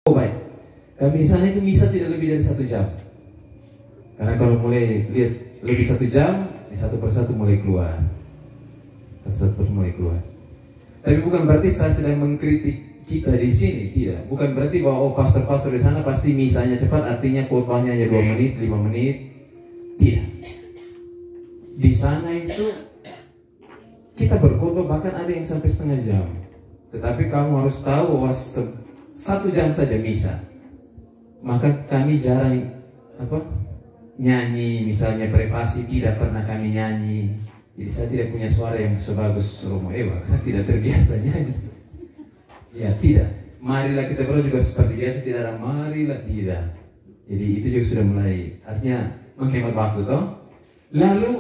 Oh baik, kami di sana itu misa tidak lebih dari 1 jam. Karena kalau mulai lihat lebih 1 jam, satu persatu mulai keluar. Satu persatu mulai keluar. Tapi bukan berarti saya sedang mengkritik kita di sini, tidak. Bukan berarti bahwa pastor-pastor di sana pasti misanya cepat, artinya khotbahnya hanya 2 menit, 5 menit. Tidak. Di sana itu kita berkhotbah bahkan ada yang sampai setengah jam. Tetapi kamu harus tahu bahwa 1 jam saja misa. Maka kami jarang nyanyi, misalnya privasi tidak pernah kami nyanyi. Jadi saya tidak punya suara yang sebagus Romo Ewa karena tidak terbiasa nyanyi. Ya tidak. Marilah kita berdoa juga seperti biasa, tidak ada marilah, tidak. Jadi itu juga sudah mulai artinya menghemat waktu toh. Lalu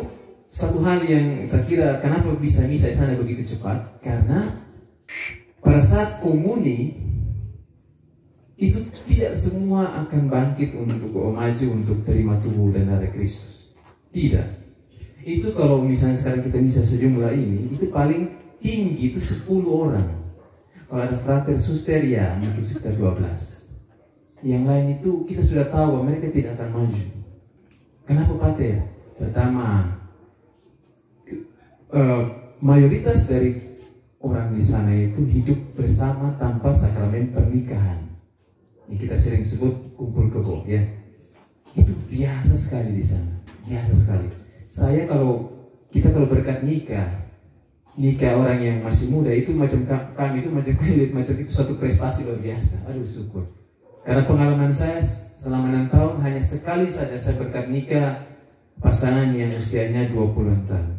satu hal yang saya kira kenapa bisa misa di sana begitu cepat, karena pada saat komuni itu tidak semua akan bangkit untuk maju untuk terima tubuh dan darah Kristus. Tidak. Itu kalau misalnya sekarang kita bisa sejumlah ini, itu paling tinggi itu 10 orang. Kalau ada frater suster ya mungkin sekitar 12. Yang lain itu kita sudah tahu bahwa mereka tidak akan maju. Kenapa pater? Pertama, mayoritas dari orang di sana itu hidup bersama tanpa sakramen pernikahan. Ini kita sering sebut kumpul kebo ya. Itu biasa sekali di sana, biasa sekali. Kita kalau berkat nikah orang yang masih muda itu macam kami itu macam itu suatu prestasi luar biasa. Aduh syukur. Karena pengalaman saya selama 6 tahun hanya sekali saja saya berkat nikah pasangan yang usianya 20-an tahun.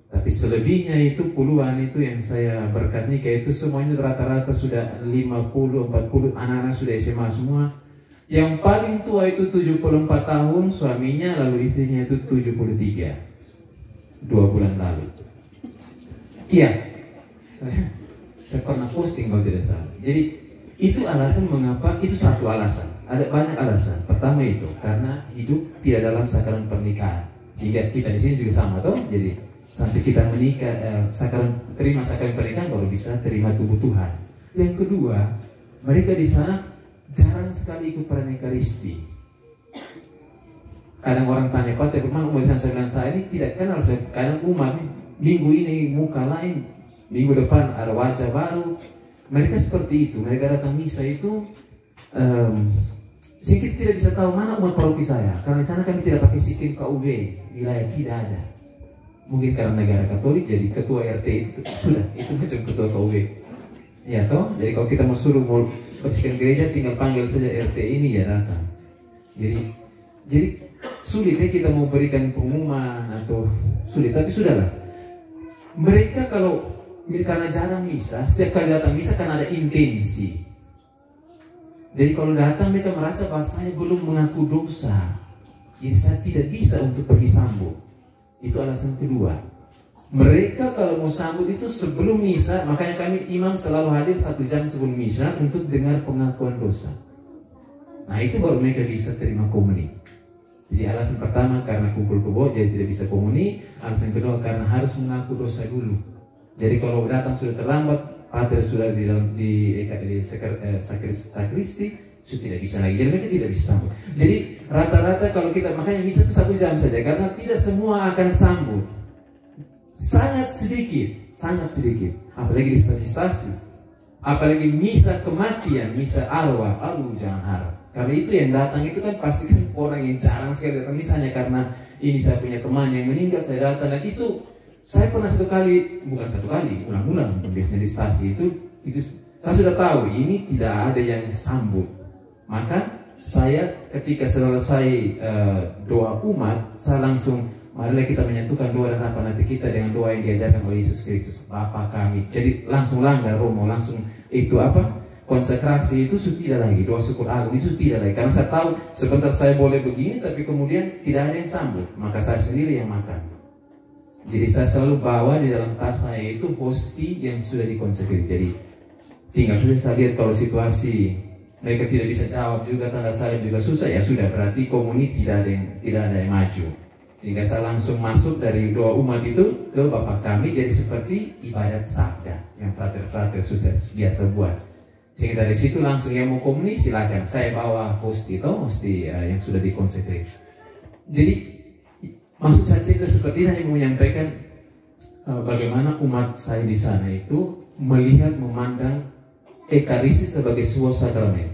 Tapi selebihnya itu puluhan itu yang saya berkat nikah itu semuanya rata-rata sudah 50, 40 anak-anak sudah SMA semua. Yang paling tua itu 74 tahun suaminya, lalu istrinya itu 73 2 bulan lalu. Iya, saya pernah posting kalau tidak salah. Jadi itu alasan mengapa, itu satu alasan. Ada banyak alasan. Pertama itu karena hidup tidak dalam sakramen pernikahan. Sehingga kita di sini juga sama toh. Jadi sampai kita menikah, terima sakramen pernikahan baru bisa terima tubuh Tuhan. Yang kedua, mereka di sana jarang sekali ikut perayaan Ekaristi. Kadang orang tanya, Pak, bagaimana umat saya bilang saya ini tidak kenal. Kadang umat minggu ini muka lain, minggu depan ada wajah baru. Mereka seperti itu. Mereka datang misa itu sedikit tidak bisa tahu mana umat paroki saya. Karena di sana kami tidak pakai sistem KUB wilayah, tidak ada. Mungkin karena negara Katolik jadi ketua RT itu sudah itu macam ketua KUB. Ya toh. Jadi kalau kita mau suruh bersihkan gereja tinggal panggil saja RT ini ya datang. Jadi sulit ya kita mau berikan pengumuman atau sulit, tapi sudahlah. Mereka karena jarang misa, setiap kali datang misa kan ada intensi. Jadi kalau datang mereka merasa bahwa saya belum mengaku dosa, jadi saya tidak bisa untuk pergi sambut. Itu alasan kedua. Mereka kalau mau sambut itu sebelum misa, makanya kami imam selalu hadir 1 jam sebelum misa untuk dengar pengakuan dosa. Nah itu baru mereka bisa terima komuni. Jadi alasan pertama karena kumpul kebo jadi tidak bisa komuni. Alasan kedua karena harus mengaku dosa dulu. Jadi kalau datang sudah terlambat, pater sudah di sakristi, sudah tidak bisa lagi. Jadi mereka tidak bisa sambut. Jadi rata-rata kalau kita makanya misa itu 1 jam saja karena tidak semua akan sambut. Sangat sedikit, apalagi di stasi-stasi, apalagi misa kematian, misa arwah, aduh jangan harap. Karena itu yang datang itu kan pasti kan orang yang jarang sekali datang misalnya karena ini saya punya teman yang meninggal saya datang, dan itu saya pernah ulang-ulang biasanya di stasi itu saya sudah tahu ini tidak ada yang sambut. Maka saya ketika selesai doa umat saya langsung marilah kita menyatukan doa dan apa nanti kita dengan doa yang diajarkan oleh Yesus Kristus Bapa kami. Jadi langsung langgar Romo, langsung itu konsekrasi itu tidak lagi, doa syukur agung itu tidak lagi. Karena saya tahu sebentar saya boleh begini tapi kemudian tidak ada yang sambut, maka saya sendiri yang makan. Jadi saya selalu bawa di dalam tas saya itu hosti yang sudah dikonsekrasi. Jadi tinggal saya lihat kalau situasi mereka tidak bisa jawab juga, tanda salam juga susah, ya sudah berarti komuni tidak ada yang maju. Sehingga saya langsung masuk dari doa umat itu ke Bapa kami, jadi seperti ibadat sabda yang frater-frater susah biasa buat. Sehingga dari situ langsung yang mau komunis silakan. Saya bawa hosti yang sudah dikonsekrasi. Jadi maksud saya cerita seperti ini hanya menyampaikan bagaimana umat saya di sana itu melihat, memandang Ekaristi sebagai sebuah sakramen.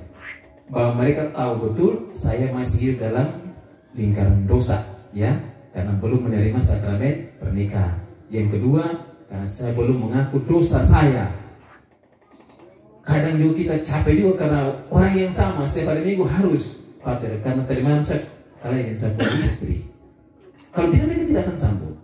Bahwa mereka tahu betul saya masih hidup dalam lingkaran dosa, ya, karena belum menerima sakramen pernikahan. Yang kedua, karena saya belum mengaku dosa saya. Kadang juga kita capek juga karena orang yang sama setiap hari minggu harus pakai, karena tadi malam saya ingin saya punya istri. Kalau tidak, mereka tidak akan sambut.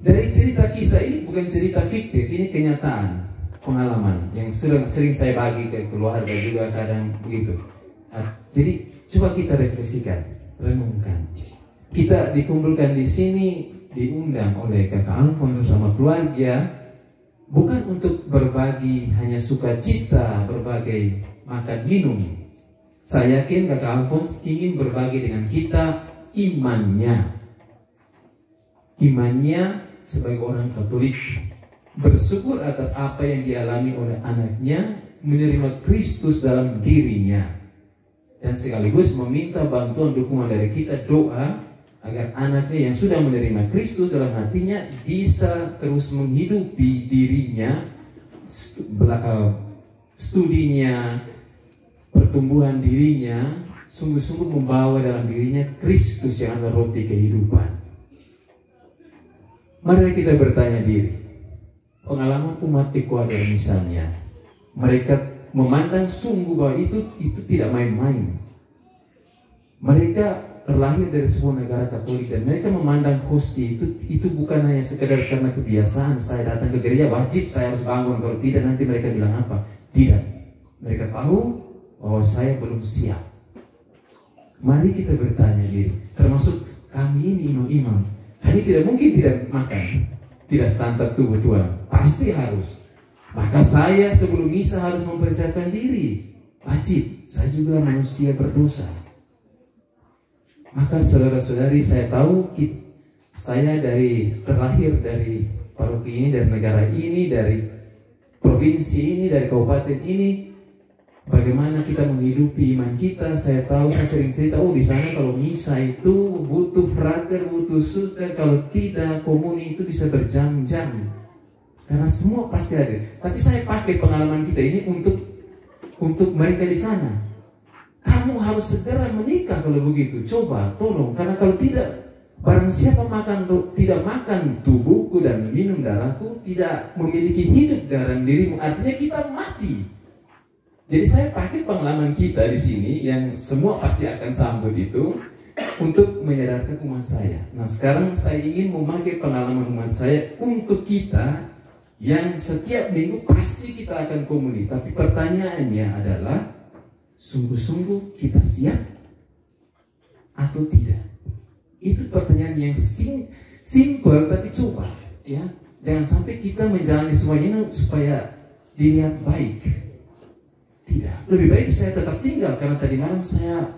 Dari cerita kisah ini bukan cerita fiktif, ini kenyataan, pengalaman yang sering saya bagi ke keluarga juga kadang begitu. Jadi coba kita refleksikan, renungkan. Kita dikumpulkan di sini, diundang oleh Kakak Alphonse sama keluarga. Bukan untuk berbagi hanya sukacita, berbagai makan minum. Saya yakin Kakak Alphonse ingin berbagi dengan kita imannya. Imannya sebagai orang Katolik, bersyukur atas apa yang dialami oleh anaknya, menerima Kristus dalam dirinya, dan sekaligus meminta bantuan dukungan dari kita, doa agar anaknya yang sudah menerima Kristus dalam hatinya bisa terus menghidupi dirinya, studinya, pertumbuhan dirinya, sungguh-sungguh membawa dalam dirinya Kristus yang adalah roti kehidupan. Mari kita bertanya diri, pengalaman umat Ekuador misalnya, mereka memandang sungguh bahwa itu tidak main-main. Mereka terlahir dari sebuah negara Katolik dan mereka memandang hosti itu bukan hanya sekedar karena kebiasaan. Saya datang ke gereja wajib saya harus bangun, kalau tidak nanti mereka bilang apa? Tidak. Mereka tahu bahwa saya belum siap. Mari kita bertanya diri, termasuk kami ini imam-imam. Kami tidak mungkin tidak makan, tidak santap tubuh Tuhan, pasti harus. Maka saya sebelum misa harus mempersiapkan diri, wajib. Saya juga manusia berdosa. Maka saudara-saudari, saya tahu saya terlahir dari paroki ini, dari negara ini, dari provinsi ini, dari kabupaten ini. Bagaimana kita menghidupi iman kita, saya tahu, saya sering cerita, di sana kalau misa itu butuh frater, butuh suster, kalau tidak komuni itu bisa berjam-jam. Karena semua pasti ada. Tapi saya pakai pengalaman kita ini untuk mereka di sana. Kamu harus segera menikah kalau begitu. Coba, tolong. Karena kalau tidak, barang siapa tidak makan tubuhku dan minum darahku, tidak memiliki hidup dalam dirimu. Artinya kita mati. Jadi saya pakai pengalaman kita di sini yang semua pasti akan sambut itu untuk menyadarkan umat saya. Nah, sekarang saya ingin memakai pengalaman umat saya untuk kita yang setiap minggu pasti kita akan komuni. Tapi pertanyaannya adalah, sungguh-sungguh kita siap atau tidak? Itu pertanyaan yang simple tapi coba, ya. Jangan sampai kita menjalani semuanya supaya dilihat baik. Tidak. Lebih baik saya tetap tinggal karena tadi malam saya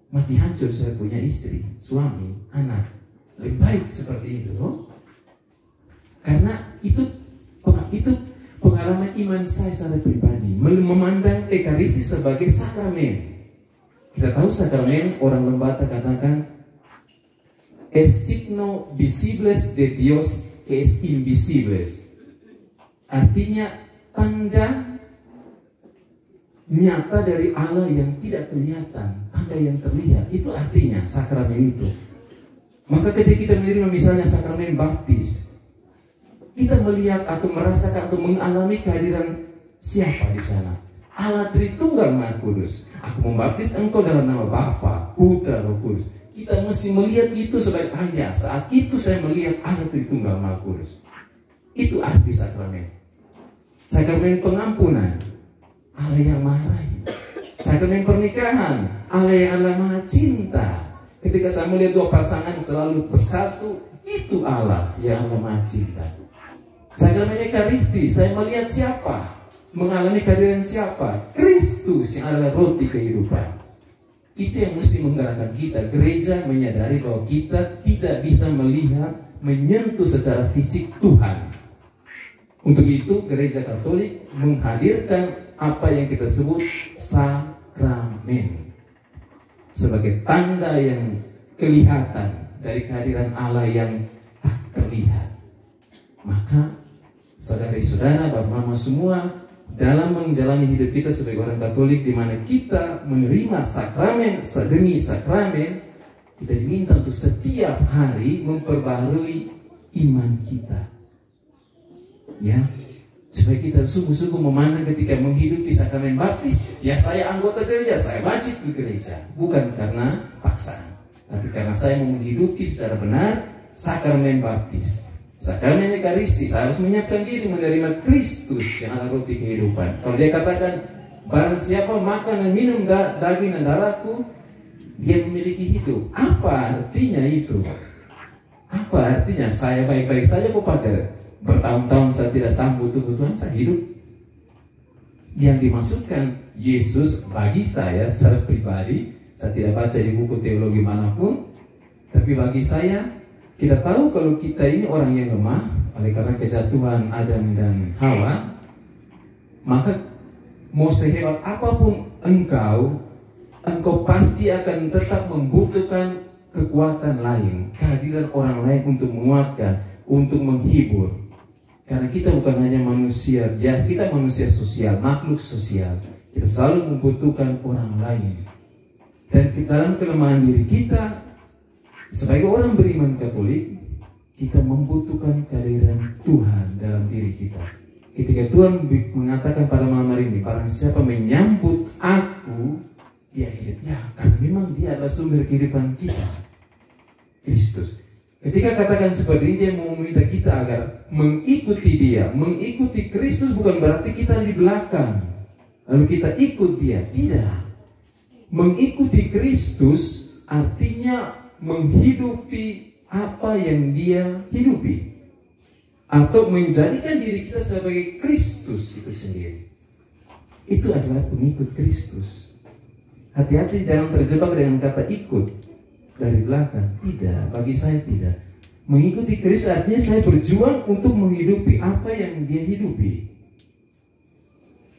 mati hancur, saya punya istri, suami, anak. Lebih baik seperti itu, loh. Karena itu pengalaman iman saya secara pribadi, memandang Ekaristi sebagai sakramen. Kita tahu sakramen, orang Lembata katakan es signo visibles de Dios que es invisibles. Artinya tanda nyata dari Allah yang tidak kelihatan, tanda yang terlihat. Itu artinya sakramen itu. Maka ketika kita menerima misalnya sakramen baptis, kita melihat atau merasakan atau mengalami kehadiran siapa di sana? Allah Tritunggal Maha Kudus. Aku membaptis engkau dalam nama Bapa, Putra, Roh Kudus. Kita mesti melihat itu sebagai ayah. Saat itu saya melihat Allah Tritunggal Maha Kudus. Itu arti sakramen. Sakramen pengampunan, Allah yang Maha Rahim. Sakramen pernikahan, Allah yang Maha Cinta. Ketika saya melihat dua pasangan selalu bersatu, itu Allah yang Maha Cinta. Sakramen Ekaristi, saya melihat siapa, mengalami kehadiran siapa? Kristus yang adalah roti kehidupan. Itu yang mesti menggerakkan kita. Gereja menyadari bahwa kita tidak bisa melihat, menyentuh secara fisik Tuhan. Untuk itu gereja Katolik menghadirkan apa yang kita sebut sakramen sebagai tanda yang kelihatan dari kehadiran Allah yang tak terlihat. Maka saudara-saudara, bapak mama semua, dalam menjalani hidup kita sebagai orang Katolik, di mana kita menerima sakramen demi sakramen, kita diminta untuk setiap hari memperbaharui iman kita, ya, supaya kita sungguh-sungguh memandang ketika menghidupi sakramen baptis, ya saya anggota gereja, saya wajib ke gereja, bukan karena paksaan, tapi karena saya mau menghidupi secara benar sakramen baptis. Sakramen Ekaristi, saya harus menyiapkan diri menerima Kristus yang adalah roti kehidupan. Kalau dia katakan, barang siapa makan dan minum daging dan darahku, dia memiliki hidup. Apa artinya itu? Apa artinya? Saya baik-baik saja kok pada bertahun-tahun saya tidak sambut tubuh Tuhan, saya hidup. Yang dimaksudkan Yesus bagi saya secara pribadi, saya tidak baca di buku teologi manapun, tapi bagi saya, kita tahu kalau kita ini orang yang lemah oleh karena kejatuhan Adam dan Hawa, maka mau sehebat apapun engkau pasti akan tetap membutuhkan kekuatan lain, kehadiran orang lain untuk menguatkan, untuk menghibur. Karena kita bukan hanya manusia, ya kita manusia sosial, makhluk sosial. Kita selalu membutuhkan orang lain. Dan dalam kelemahan diri kita, sebagai orang beriman Katolik, kita membutuhkan kehadiran Tuhan dalam diri kita. Ketika Tuhan mengatakan pada malam hari ini, barang siapa menyambut aku, dia hidup. Ya, karena memang dia adalah sumber kehidupan kita, Kristus. Ketika katakan seperti ini, dia mau meminta kita agar mengikuti dia. Mengikuti Kristus bukan berarti kita di belakang, lalu kita ikut dia. Tidak. Mengikuti Kristus artinya menghidupi apa yang dia hidupi, atau menjadikan diri kita sebagai Kristus itu sendiri. Itu adalah pengikut Kristus. Hati-hati jangan terjebak dengan kata ikut dari belakang. Tidak, bagi saya tidak. Mengikuti Kristus artinya saya berjuang untuk menghidupi apa yang dia hidupi.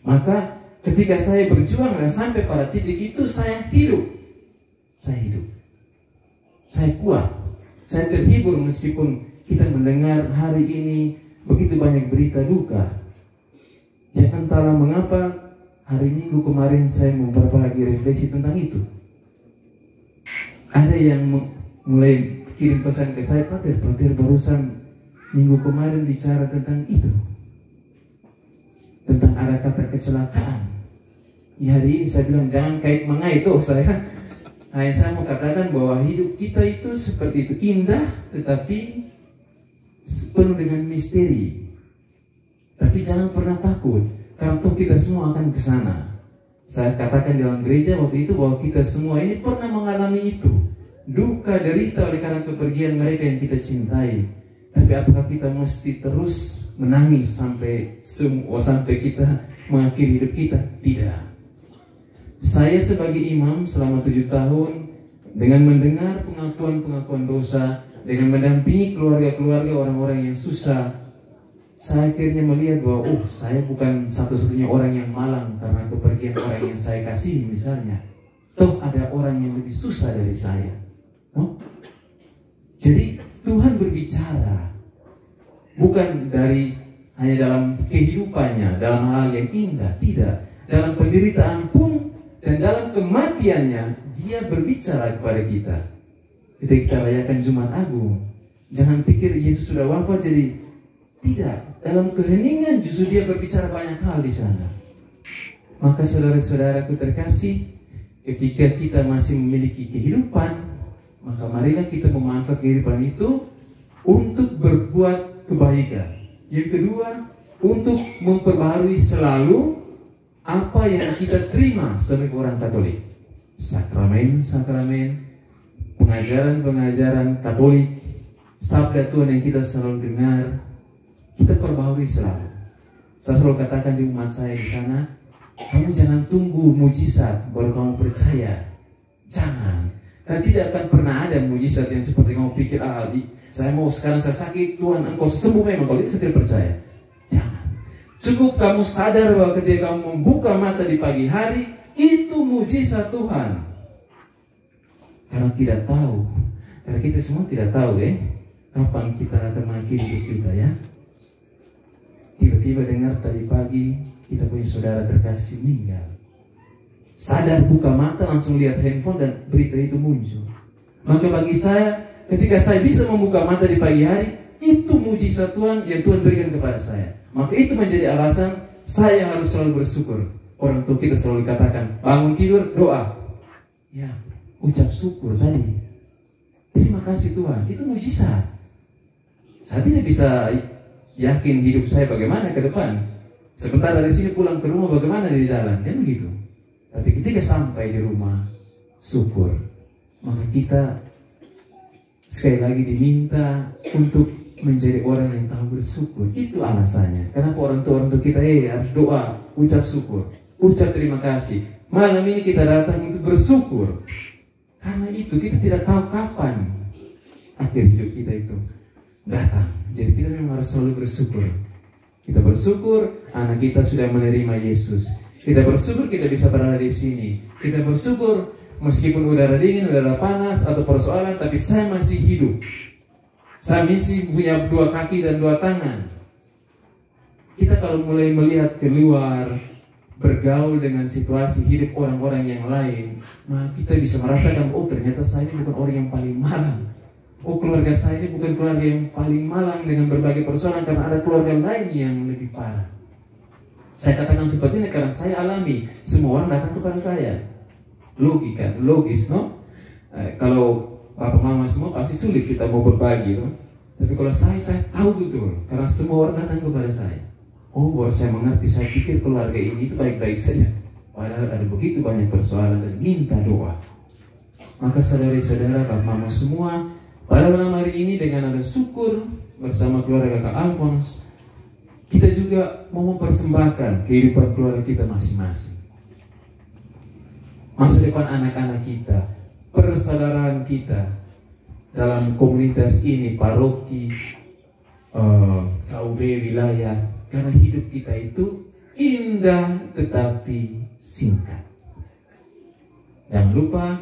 Maka ketika saya berjuang dan sampai pada titik itu, saya hidup. Saya hidup. Saya kuat, saya terhibur meskipun kita mendengar hari ini begitu banyak berita duka. Ya entahlah mengapa hari Minggu kemarin saya berbagi refleksi tentang itu. Ada yang mulai kirim pesan ke saya, Pater barusan minggu kemarin bicara tentang itu, tentang ada kata kecelakaan. Ya hari ini saya bilang jangan kait mengait tuh saya. Saya mau katakan bahwa hidup kita itu seperti itu, indah tetapi penuh dengan misteri. Tapi jangan pernah takut, karena toh kita semua akan ke sana. Saya katakan dalam gereja waktu itu bahwa kita semua ini pernah mengalami itu, duka derita oleh karena kepergian mereka yang kita cintai. Tapi apakah kita mesti terus menangis sampai kita mengakhiri hidup kita? Tidak. Saya sebagai imam selama 7 tahun, dengan mendengar pengakuan-pengakuan dosa, dengan mendampingi keluarga-keluarga orang-orang yang susah, saya akhirnya melihat bahwa saya bukan satu-satunya orang yang malang karena kepergian orang yang saya kasih misalnya. Toh ada orang yang lebih susah dari saya. Jadi Tuhan berbicara bukan hanya dalam kehidupannya, dalam hal yang indah, tidak. Dalam penderitaan pun dan dalam kematiannya dia berbicara kepada kita. Ketika kita rayakan Jumat Agung, jangan pikir Yesus sudah wafat jadi tidak. Dalam keheningan justru dia berbicara banyak hal di sana. Maka saudara-saudaraku terkasih, ketika kita masih memiliki kehidupan, maka marilah kita memanfaatkan kehidupan itu untuk berbuat kebaikan. Yang kedua, untuk memperbaharui selalu apa yang kita terima sebagai orang Katolik. Sakramen-sakramen, pengajaran-pengajaran Katolik, sabda Tuhan yang kita selalu dengar, kita perbaharui selalu. Saya selalu katakan di umat saya di sana, kamu jangan tunggu mujizat baru kamu percaya. Jangan. Karena tidak akan pernah ada mujizat yang seperti kamu pikir, saya mau sekarang saya sakit, Tuhan engkau sembuh memang. Kalau itu saya tidak percaya. Jangan. Cukup kamu sadar bahwa ketika kamu membuka mata di pagi hari, itu mujizat Tuhan. Karena kita semua tidak tahu kapan kita akan mengakhiri hidup kita ya. Tiba-tiba dengar tadi pagi kita punya saudara terkasih meninggal. Sadar buka mata langsung lihat handphone dan berita itu muncul. Maka bagi saya, ketika saya bisa membuka mata di pagi hari, itu mujizat Tuhan yang Tuhan berikan kepada saya. Maka itu menjadi alasan saya harus selalu bersyukur. Orang tua kita selalu katakan, bangun tidur, doa. Ya, ucap syukur tadi. Terima kasih Tuhan, itu mujizat. Saya tidak bisa yakin hidup saya bagaimana ke depan. Sebentar dari sini pulang ke rumah bagaimana di jalan, kan begitu. Tapi ketika sampai di rumah, syukur. Maka kita sekali lagi diminta untuk menjadi orang yang tahu bersyukur. Itu alasannya. Kenapa orang tua kita harus doa, ucap syukur, ucap terima kasih. Malam ini kita datang untuk bersyukur. Karena itu kita tidak tahu kapan akhir hidup kita itu datang. Jadi kita memang harus selalu bersyukur. Kita bersyukur anak kita sudah menerima Yesus. Kita bersyukur kita bisa berada di sini. Kita bersyukur meskipun udara dingin, udara panas atau persoalan, tapi saya masih hidup. Saya masih punya 2 kaki dan 2 tangan. Kita kalau mulai melihat keluar, bergaul dengan situasi hidup orang-orang yang lain, nah kita bisa merasakan, oh ternyata saya ini bukan orang yang paling malang. Oh keluarga saya ini bukan keluarga yang paling malang dengan berbagai persoalan, karena ada keluarga lain yang lebih parah. Saya katakan seperti ini karena saya alami. Semua orang datang kepada saya. Logis, no? Kalau Bapak Mama semua pasti sulit kita mau berbagi, no? Tapi kalau saya tahu betul, karena semua orang datang kepada saya. Oh, baru saya mengerti. Saya pikir keluarga ini itu baik-baik saja, padahal ada begitu banyak persoalan dan minta doa. Maka saudari-saudara, Bapak Mama semua, pada malam hari ini dengan ada syukur bersama keluarga Kakak Alphonse, kita juga mau mempersembahkan kehidupan keluarga kita masing-masing. Masa depan anak-anak kita, persaudaraan kita dalam komunitas ini, paroki, KUB, wilayah. Karena hidup kita itu indah tetapi singkat. Jangan lupa